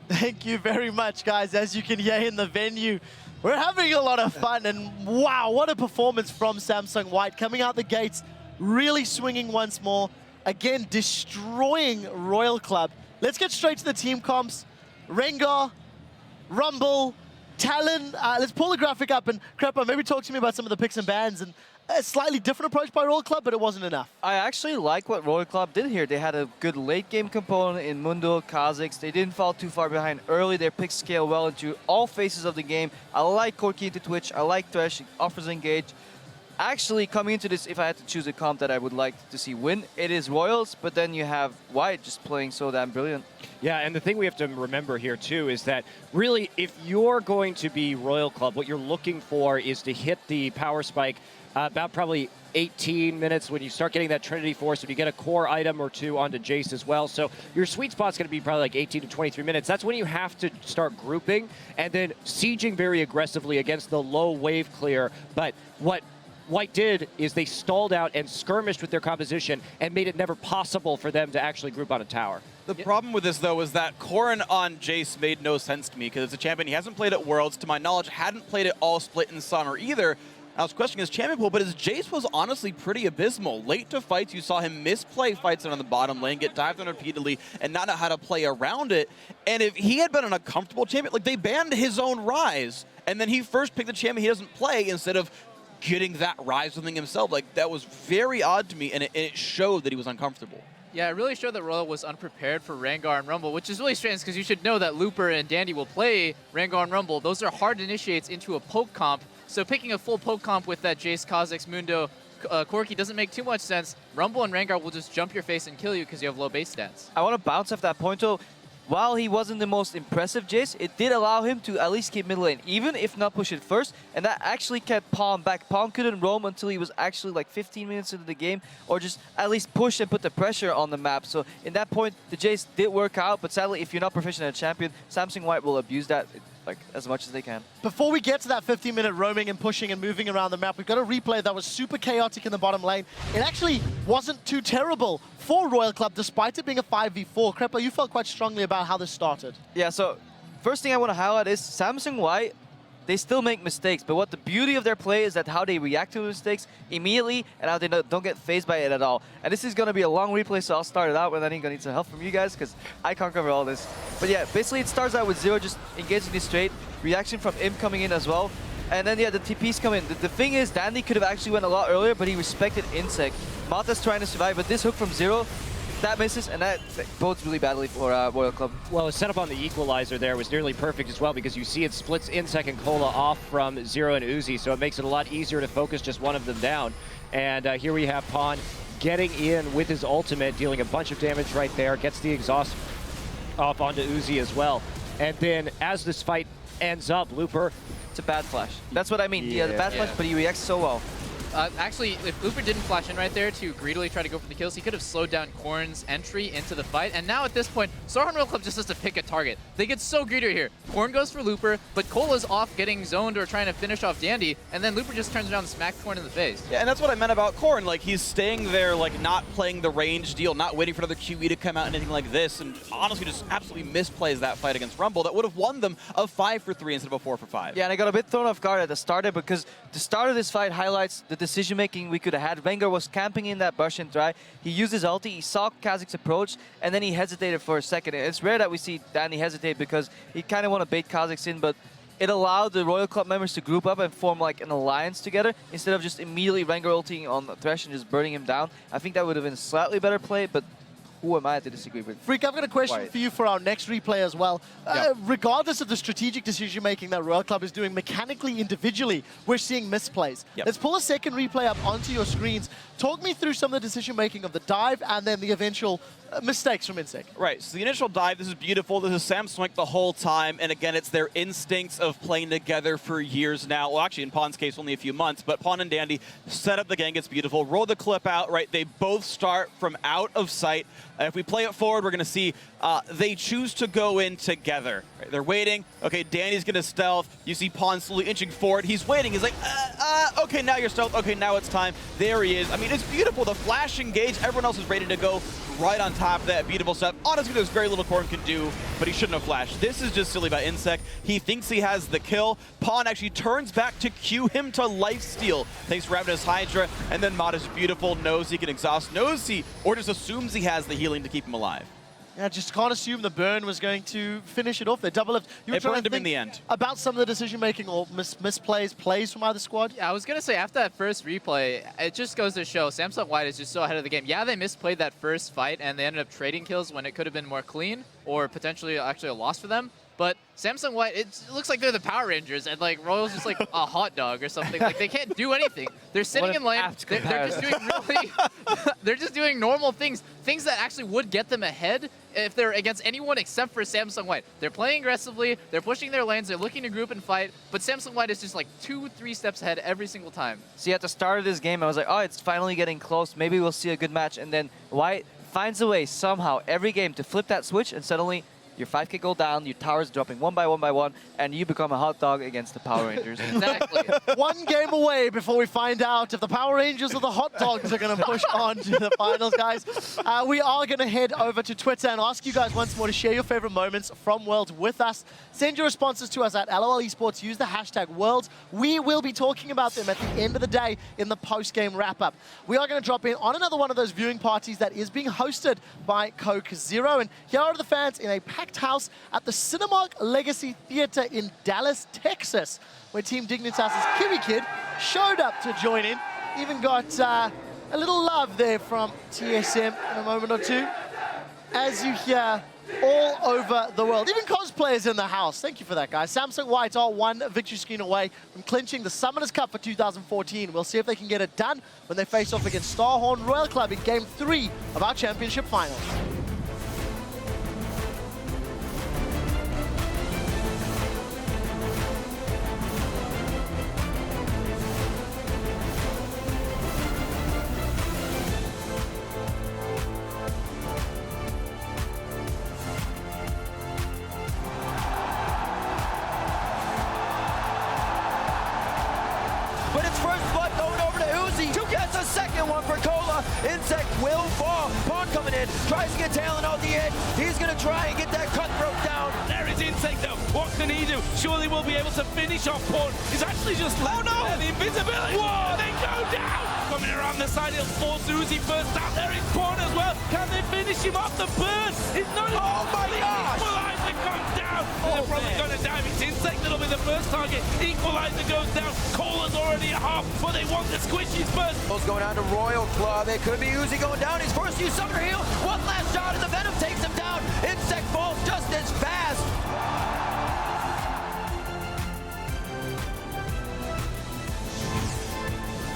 Thank you very much, guys. As you can hear in the venue, we're having a lot of fun, and wow, what a performance from Samsung White. Coming out the gates, really swinging once more. Again, destroying Royal Club. Let's get straight to the team comps. Rengar, Rumble, Talon. Let's pull the graphic up, and Krepa, maybe talk to me about some of the picks and bans and a slightly different approach by Royal Club, but it wasn't enough. I actually like what Royal Club did here. They had a good late game component in Mundo, Kha'Zix. They didn't fall too far behind early. Their picks scale well into all phases of the game. I like Corki into Twitch. I like Thresh. He offers engage. Actually, coming into this, if I had to choose a comp that I would like to see win, it is Royals, but then you have White just playing so damn brilliant. Yeah, and the thing we have to remember here, too, is that really, if you're going to be Royal Club, what you're looking for is to hit the power spike about probably 18 minutes when you start getting that Trinity Force, and you get a core item or two onto Jace as well. So your sweet spot's going to be probably like 18 to 23 minutes. That's when you have to start grouping and then sieging very aggressively against the low wave clear. But what White did is they stalled out and skirmished with their composition and made it never possible for them to actually group on a tower. The problem with this, though, is that Corrin on Jace made no sense to me because it's a champion he hasn't played at Worlds. To my knowledge, hadn't played it all split in summer either. I was questioning his champion pool, but his Jace was honestly pretty abysmal. Late to fights, you saw him misplay fights on the bottom lane, get dived on repeatedly, and not know how to play around it. And if he had been an uncomfortable champion, like they banned his own Rise, and then he first picked the champion he doesn't play instead of getting that Rise within himself. Like, that was very odd to me, and it showed that he was uncomfortable. Yeah, it really showed that Royal was unprepared for Rengar and Rumble, which is really strange because you should know that Looper and Dandy will play Rengar and Rumble. Those are hard initiates into a poke comp. So picking a full poke comp with that Jace, Kha'Zix, Mundo, Corki doesn't make too much sense. Rumble and Rengar will just jump your face and kill you because you have low base stats. I want to bounce off that point, though. While he wasn't the most impressive Jace, it did allow him to at least keep mid lane, even if not push it first, and that actually kept Palm back. Palm couldn't roam until he was actually like 15 minutes into the game, or just at least push and put the pressure on the map. So in that point, the Jace did work out, but sadly, if you're not proficient at champion, Samsung White will abuse that like as much as they can. Before we get to that 15-minute roaming and pushing and moving around the map, we've got a replay that was super chaotic in the bottom lane. It actually wasn't too terrible for Royal Club, despite it being a 5v4. Krepa, you felt quite strongly about how this started. Yeah, so first thing I want to highlight is Samsung White, they still make mistakes, but what the beauty of their play is that how they react to mistakes immediately and how they don't get phased by it at all. And this is going to be a long replay, so I'll start it out, and then I'm going to need some help from you guys because I can't cover all this. But yeah, basically it starts out with Zero just engaging this straight, reaction from Imp coming in as well, and then yeah, the TPs come in. The thing is, Dandy could have actually went a lot earlier, but he respected Insect. Mata's trying to survive, but this hook from Zero, that misses, and that bodes really badly for Royal Club. Well, his setup on the equalizer there was nearly perfect as well because you see it splits Insec and Cola off from Zero and Uzi, so it makes it a lot easier to focus just one of them down. And here we have Pawn getting in with his ultimate, dealing a bunch of damage right there, gets the exhaust off onto Uzi as well. And then as this fight ends up, Looper... It's a bad flash. That's what I mean. Yeah, the bad flash, but he reacts so well. Actually, if Looper didn't flash in right there to greedily try to go for the kills, he could have slowed down Corrin's entry into the fight. And now at this point, Sohan Royal Club just has to pick a target. They get so greedy here. Corrin goes for Looper, but Cola's off getting zoned or trying to finish off Dandy, and then Looper just turns around and smacks Corrin in the face. Yeah, and that's what I meant about Corrin. Like, he's staying there, like, not playing the range deal, not waiting for another QE to come out and anything like this, and honestly just absolutely misplays that fight against Rumble that would have won them a 5-for-3 instead of a 4-for-5. Yeah, and I got a bit thrown off guard at the start there because the start of this fight highlights the decision-making we could have had. Rengar was camping in that bush and try. He used his ulti, he saw Kha'Zix approach, and then he hesitated for a second. And it's rare that we see Danny hesitate because he kind of want to bait Kha'Zix in, but it allowed the Royal Club members to group up and form like an alliance together instead of just immediately Rengar ulting on Thresh and just burning him down. I think that would have been a slightly better play, but who am I to disagree with? Freak, I've got a question for you for our next replay as well. Regardless of the strategic decision-making that Royal Club is doing mechanically, individually, we're seeing misplays. Let's pull a second replay up onto your screens. Talk me through some of the decision-making of the dive and then the eventual mistakes from Insec. Right, so the initial dive, this is beautiful. This is Samsung the whole time, and again, it's their instincts of playing together for years now. Well, actually, in Pawn's case, only a few months, but Pawn and Dandy set up the gang, it's beautiful. Roll the clip out, right? They both start from out of sight. If we play it forward, we're going to see they choose to go in together. Right? They're waiting. Okay, Danny's going to stealth. You see Pawn slowly inching forward. He's waiting. He's like, Okay, now you're stealth. Okay, now it's time. There he is. I mean, it's beautiful. The flash engage. Everyone else is ready to go right on top of that beautiful stuff. Honestly, there's very little Corn can do, but he shouldn't have flashed. This is just silly by Insect. He thinks he has the kill. Pawn actually turns back to cue him to lifesteal. Thanks for Ravenous Hydra. And then Mod is beautiful. Knows he can exhaust. Knows he, or just assumes he has the healing to keep him alive. Yeah, just can't assume the burn was going to finish it off there. Double lift. You were It trying burned to him in think the end. about some of the decision-making or plays from either squad? Yeah, I was going to say, after that first replay, it just goes to show Samsung White is just so ahead of the game. Yeah, they misplayed that first fight, and they ended up trading kills when it could have been more clean, or potentially actually a loss for them. But Samsung White, it looks like they're the Power Rangers, and like Royal's just like a hot dog or something. Like they can't do anything. They're sitting in lane. They're just doing really, they're just doing normal things that actually would get them ahead if they're against anyone except for Samsung White. They're playing aggressively. They're pushing their lanes. They're looking to group and fight. But Samsung White is just like 2-3 steps ahead every single time. See, at the start of this game, I was like, oh, it's finally getting close. Maybe we'll see a good match. And then White finds a way somehow every game to flip that switch, and suddenly your 5k go down, your towers dropping one by one, and you become a hot dog against the Power Rangers. Exactly. One game away before we find out if the Power Rangers or the hot dogs are going to push on to the finals, guys. We are going to head over to Twitter and ask you guys once more to share your favorite moments from Worlds with us. Send your responses to us at LOL eSports. Use the hashtag Worlds. We will be talking about them at the end of the day in the post-game wrap-up. We are going to drop in on another one of those viewing parties that is being hosted by Coke Zero. And here are the fans in a packed house at the Cinemark Legacy Theater in Dallas, Texas, where Team Dignitas' Kiwi Kid showed up to join in. Even got a little love there from TSM in a moment or two. As you hear all over the world, even cosplayers in the house. Thank you for that, guys. Samsung White are one victory screen away from clinching the Summoners Cup for 2014. We'll see if they can get it done when they face off against Starhorn Royal Club in Game 3 of our championship finals. But it's first blood going over to Uzi. Gets a second one for Cola. Insect will fall. Pawn coming in. Tries to get Talon out the edge. He's going to try and get that cutthroat down. There is Insect though. What can he do? Surely we'll be able to finish off Pawn. He's actually just left the invisibility. Whoa, they go down. Coming around the side, he'll force Uzi first down. There is Pawn as well. Can they finish him off? The burn is not. Oh my gosh. Equalizer comes down. They're probably going to dive. It's Insect that'll be the first target. Equalizer goes down. Cola's already at half, but they want the squishies first. Going down to Royal Club. It could be Uzi going down. He's forced to use Summoner Heal. One last shot and the Venom takes him down. Insect falls just